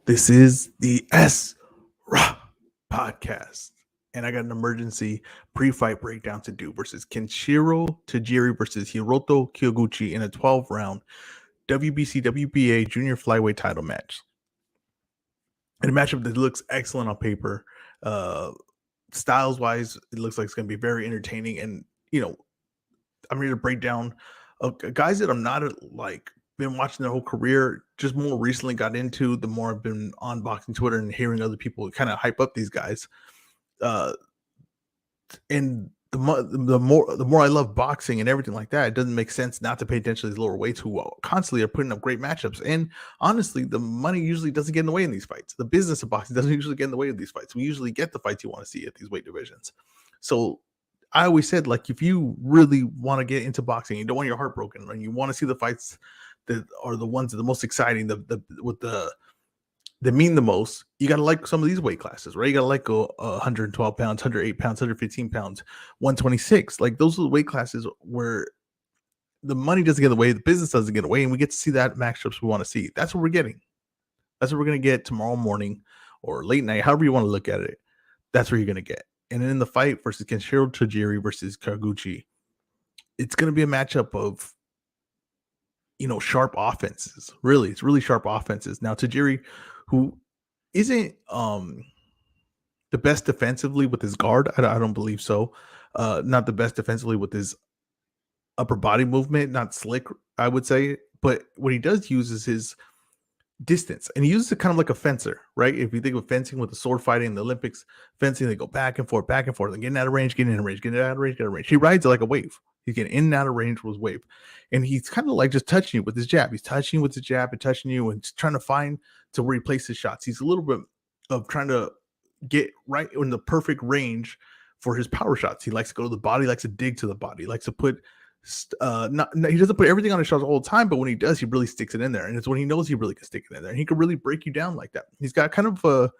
This is the S Ra podcast. And I got an emergency pre-fight breakdown to do versus Kenshiro Tajiri versus Hiroto Kyoguchi in a 12-round WBC WBA junior flyweight title match. And a matchup that looks excellent on paper. Uh Styles wise, it looks like it's gonna be very entertaining. And I'm here to break down guys that I'm not like been watching their whole career, just more recently got into. The more I've been on boxing Twitter and hearing other people kind of hype up these guys, uh, and the more I love boxing and everything like that, it doesn't make sense not to pay attention to these lower weights who constantly are putting up great matchups. And honestly, the money usually doesn't get in the way in these fights. The business of boxing doesn't usually get in the way of these fights. We usually get the fights you want to see at these weight divisions. So I always said, like, if you really want to get into boxing, you don't want your heart broken, and you want to see the fights that are the ones that are the most exciting, the with the that mean the most, you got to like some of these weight classes, right? You got to like go 112 pounds, 108 pounds, 115 pounds, 126. Like, those are the weight classes where the money doesn't get away, the business doesn't get away, and we get to see that matchups we want to see. That's what we're getting. That's what we're going to get tomorrow morning or late night, however you want to look at it. That's where you're going to get. And then in the fight versus Kenshiro Tajiri versus Kyoguchi, it's going to be a matchup of, sharp offenses. Really, it's really sharp offenses. Now, Tajiri, who isn't the best defensively with his guard, I don't believe so. Not the best defensively with his upper body movement, not slick, I would say. But what he does use is his distance, and he uses it kind of like a fencer, right? If you think of fencing with the sword fighting in the Olympics, fencing, they go back and forth, and getting out of range, getting in range, getting out of range, getting out of range. He rides it like a wave. He's getting in and out of range with his wave, and he's kind of like just touching you with his jab. He's touching you with his jab and touching you, and trying to find to where he places shots. He's a little bit of trying to get right in the perfect range for his power shots. He likes to go to the body, likes to dig to the body, likes to put he doesn't put everything on his shots all the time, but when he does, he really sticks it in there, and it's when he knows he really can stick it in there, and he can really break you down like that. He's got kind of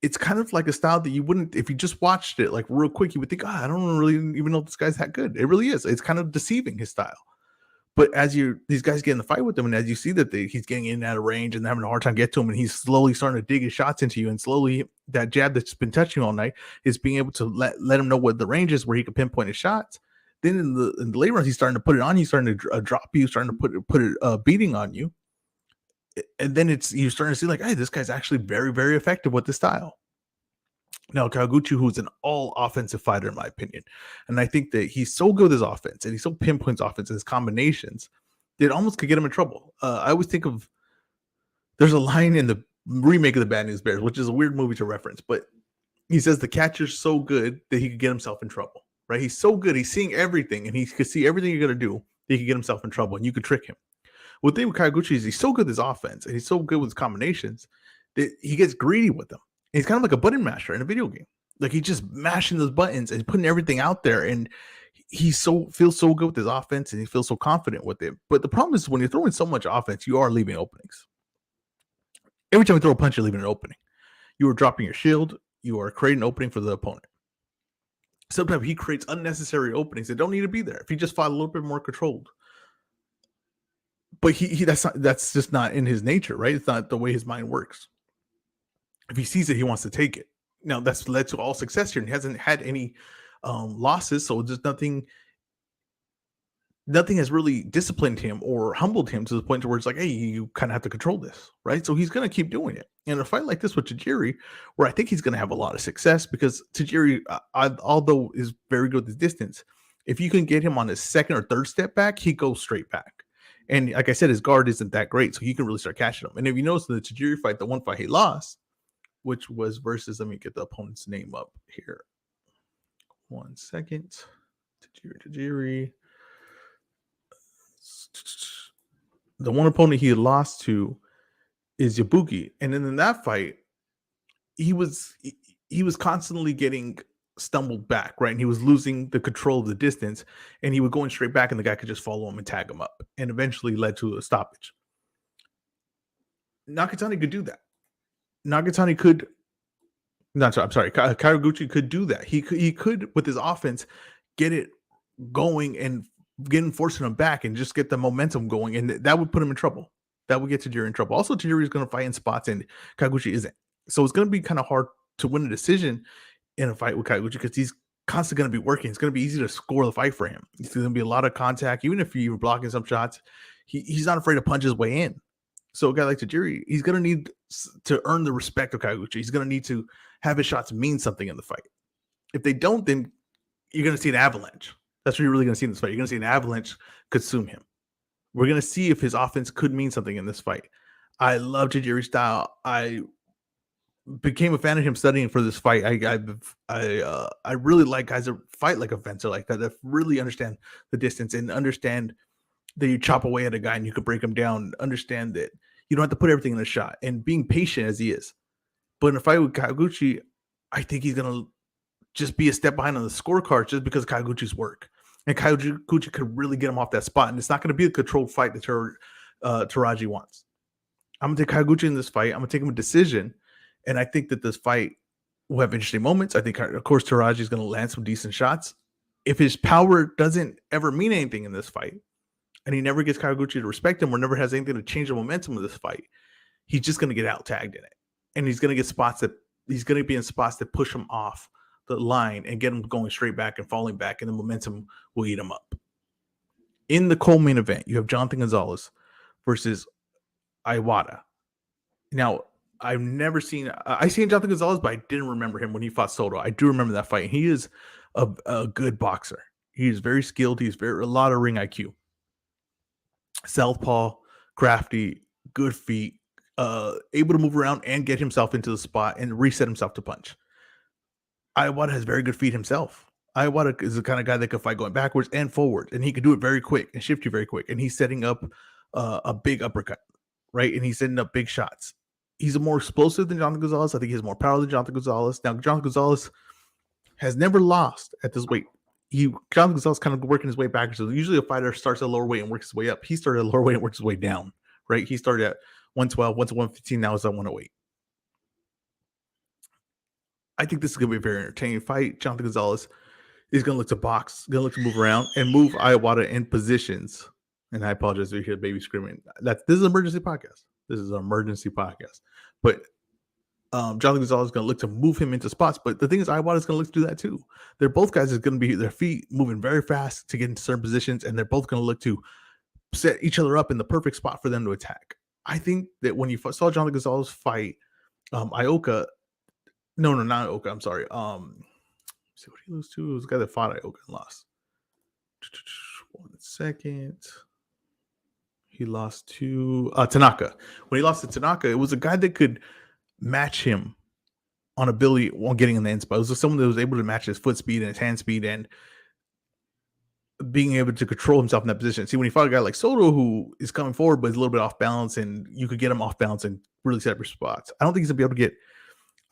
it's kind of like a style that you wouldn't, if you just watched it like real quick, you would think, I don't really even know if this guy's that good. It really is. It's kind of deceiving, his style. But as these guys get in the fight with him, and as you see that he's getting in and out of range and having a hard time to get to him, and he's slowly starting to dig his shots into you, and slowly that jab that's been touching all night is being able to let him know what the range is where he can pinpoint his shots. Then in the late rounds, he's starting to put it on you, starting to drop you, starting to put it beating on you, and then you're starting to see like, hey, this guy's actually very, very effective with this style. Now, Kyoguchi, who's an all offensive fighter, in my opinion, and I think that he's so good with his offense, and he so pinpoints offense and his combinations that it almost could get him in trouble. I always think of, there's a line in the remake of the Bad News Bears, which is a weird movie to reference, but he says the catcher's so good that he could get himself in trouble. Right? He's so good. He's seeing everything, and he could see everything you're going to do. He could get himself in trouble, and you could trick him. Well, the thing with Kyoguchi is he's so good with his offense, and he's so good with his combinations that he gets greedy with them. And he's kind of like a button masher in a video game. Like, he's just mashing those buttons and putting everything out there, and he feels so good with his offense, and he feels so confident with it. But the problem is, when you're throwing so much offense, you are leaving openings. Every time you throw a punch, you're leaving an opening. You are dropping your shield. You are creating an opening for the opponent. Sometimes he creates unnecessary openings that don't need to be there if he just fought a little bit more controlled. But that's just not in his nature, right? It's not the way his mind works. If he sees it, he wants to take it. Now, that's led to all success here, and he hasn't had any losses, so just nothing has really disciplined him or humbled him to the point where it's like, hey, you kind of have to control this, right? So he's going to keep doing it. And a fight like this with Tajiri, where I think he's going to have a lot of success, because Tajiri, although is very good with his distance, if you can get him on his second or third step back, he goes straight back. And like I said, his guard isn't that great, so you can really start catching him. And if you notice the Tajiri fight, the one fight he lost, which was versus, let me get the opponent's name up here. 1 second. Tajiri. The one opponent he had lost to is Yabuki, and then in that fight, he was constantly getting stumbled back, right? And he was losing the control of the distance, and he was going straight back, and the guy could just follow him and tag him up, and eventually led to a stoppage. Nakatani could do that. Kyoguchi could do that. He could with his offense get it going and forcing him back and just get the momentum going, and that would put him in trouble. That would get Tajiri in trouble. Also, Tajiri is going to fight in spots, and Kaguchi isn't. So it's going to be kind of hard to win a decision in a fight with Kyoguchi because he's constantly going to be working. It's going to be easy to score the fight for him. It's going to be a lot of contact, even if you're blocking some shots. He's not afraid to punch his way in. So a guy like Tajiri, he's going to need to earn the respect of Kyoguchi. He's going to need to have his shots mean something in the fight. If they don't, then you're going to see an avalanche. That's what you're really going to see in this fight. You're going to see an avalanche consume him. We're going to see if his offense could mean something in this fight. I love Tajiri's style. I became a fan of him studying for this fight. I really like guys that fight like a fencer like that really understand the distance and understand that you chop away at a guy and you can break him down. Understand that you don't have to put everything in a shot and being patient as he is. But in a fight with Kyoguchi, I think he's gonna just be a step behind on the scorecard just because of Kyoguchi's work. And Kyoguchi could really get him off that spot, and it's not going to be a controlled fight that Teraji wants. I'm gonna take Kyoguchi in this fight. I'm gonna take him a decision. And I think that this fight will have interesting moments. I think, of course, Teraji is going to land some decent shots. If his power doesn't ever mean anything in this fight, and he never gets Kyoguchi to respect him or never has anything to change the momentum of this fight, he's just going to get out tagged in it. And he's going to get spots that he's going to be in spots that push him off the line and get him going straight back and falling back, and the momentum will eat him up. In the co-main event, you have Jonathan Gonzalez versus Iwata. Now, I've never seen. I seen Jonathan Gonzalez, but I didn't remember him when he fought Soto. I do remember that fight. He is a good boxer. He is very skilled. He's a lot of ring IQ. Southpaw, crafty, good feet, able to move around and get himself into the spot and reset himself to punch. Iwata has very good feet himself. Iwata is the kind of guy that could fight going backwards and forward, and he can do it very quick and shift you very quick. And he's setting up a big uppercut, right? And he's setting up big shots. He's more explosive than Jonathan Gonzalez. I think he has more power than Jonathan Gonzalez. Now, Jonathan Gonzalez has never lost at this weight. Jonathan Gonzalez kind of working his way back. So usually a fighter starts at a lower weight and works his way up. He started at a lower weight and works his way down, right? He started at 112, went to 115, now is at 108. I think this is going to be a very entertaining fight. Jonathan Gonzalez is going to look to box, going to look to move around and move Iwata in positions. And I apologize if you hear the baby screaming. This is an emergency podcast. This is an emergency podcast. But Jonathan Gonzalez is going to look to move him into spots. But the thing is, Iwata is going to look to do that too. They're both guys is going to be their feet moving very fast to get into certain positions, and they're both going to look to set each other up in the perfect spot for them to attack. I think that when you saw Jonathan Gonzalez fight Ioka, not Ioka, I'm sorry. See what he lose to? It was the guy that fought Ioka and lost. 1 second. He lost to Tanaka. When he lost to Tanaka, it was a guy that could match him on ability while getting in the end spot. It was someone that was able to match his foot speed and his hand speed and being able to control himself in that position. See, when you fought a guy like Soto who is coming forward but is a little bit off balance, and you could get him off balance and really set up your spots. I don't think he's gonna be able to get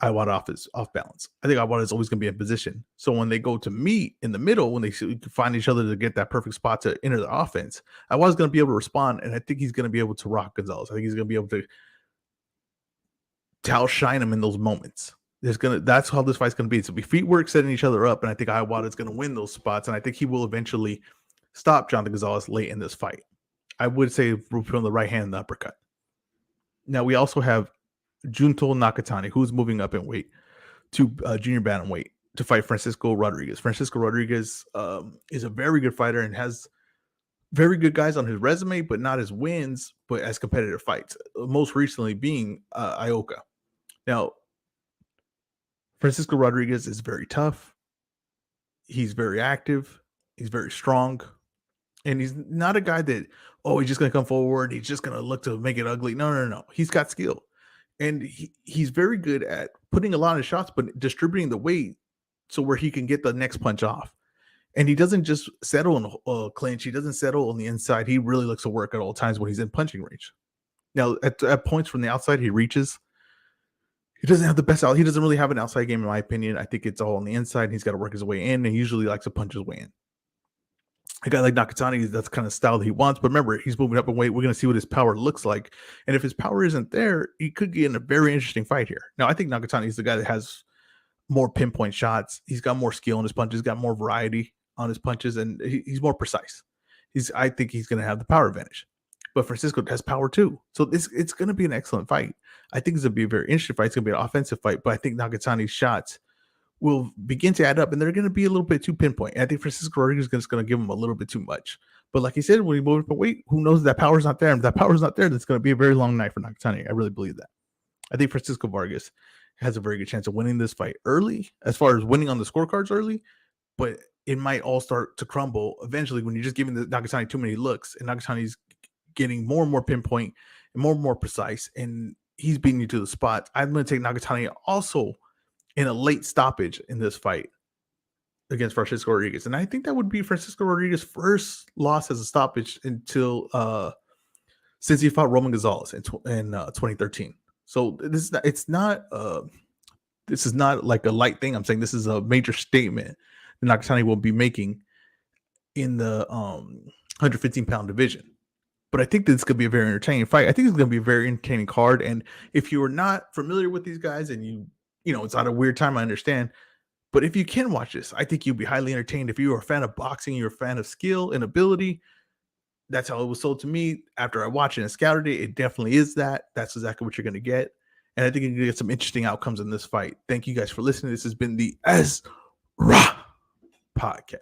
Iwata off balance. I think Iwata is always going to be in position. So when they go to meet in the middle, when they find each other to get that perfect spot to enter the offense, Iwata's going to be able to respond, and I think he's going to be able to rock Gonzalez. I think he's going to be able to outshine him in those moments. That's how this fight's going to be. So be feet work setting each other up, and I think Iwata is going to win those spots, and I think he will eventually stop Jonathan Gonzalez late in this fight. I would say from the right hand and the uppercut. Now we also have Junto Nakatani, who's moving up in weight to junior bantamweight to fight Francisco Rodriguez. Francisco Rodriguez is a very good fighter and has very good guys on his resume, but not as wins, but as competitive fights. Most recently being Ioka. Now, Francisco Rodriguez is very tough. He's very active. He's very strong. And he's not a guy that, he's just going to come forward. He's just going to look to make it ugly. No. He's got skill. And he's very good at putting a lot of shots, but distributing the weight so where he can get the next punch off. And he doesn't just settle in a clinch. He doesn't settle on the inside. He really looks to work at all times when he's in punching range. Now, at points from the outside, he reaches. He doesn't have the best out. He doesn't really have an outside game, in my opinion. I think it's all on the inside. He's got to work his way in, and he usually likes to punch his way in. A guy like Nakatani, that's kind of style that he wants. But remember, he's moving up in weight. We're going to see what his power looks like. And if his power isn't there, he could get in a very interesting fight here. Now, I think Nakatani is the guy that has more pinpoint shots. He's got more skill in his punches, got more variety on his punches, and he's more precise. I think he's going to have the power advantage. but Francisco has power too. So it's going to be an excellent fight. I think it's going to be a very interesting fight. It's going to be an offensive fight, but I think Nakatani's shots will begin to add up, and they're going to be a little bit too pinpoint. And I think Francisco Rodriguez is going to give him a little bit too much. But like he said, when he moves up and weight, who knows if that power's not there? And if that power's not there, that's going to be a very long night for Nakatani. I really believe that. I think Francisco Vargas has a very good chance of winning this fight early, as far as winning on the scorecards early, but it might all start to crumble eventually when you're just giving the Nakatani too many looks, and Nakatani's getting more and more pinpoint and more precise, and he's beating you to the spot. I'm going to take Nakatani also in a late stoppage in this fight against Francisco Rodriguez. And I think that would be Francisco Rodriguez's first loss as a stoppage until since he fought Roman Gonzalez in 2013. So this is not like a light thing. I'm saying this is a major statement that Nakatani will be making in the 115-pound division. But I think this could be a very entertaining fight. I think it's going to be a very entertaining card. And if you are not familiar with these guys and you know, it's not a weird time, I understand. But if you can watch this, I think you'll be highly entertained. If you are a fan of boxing, you're a fan of skill and ability, that's how it was sold to me. After I watched it and scouted it, it definitely is that. That's exactly what you're going to get. And I think you're going to get some interesting outcomes in this fight. Thank you guys for listening. This has been the Ezra Podcast.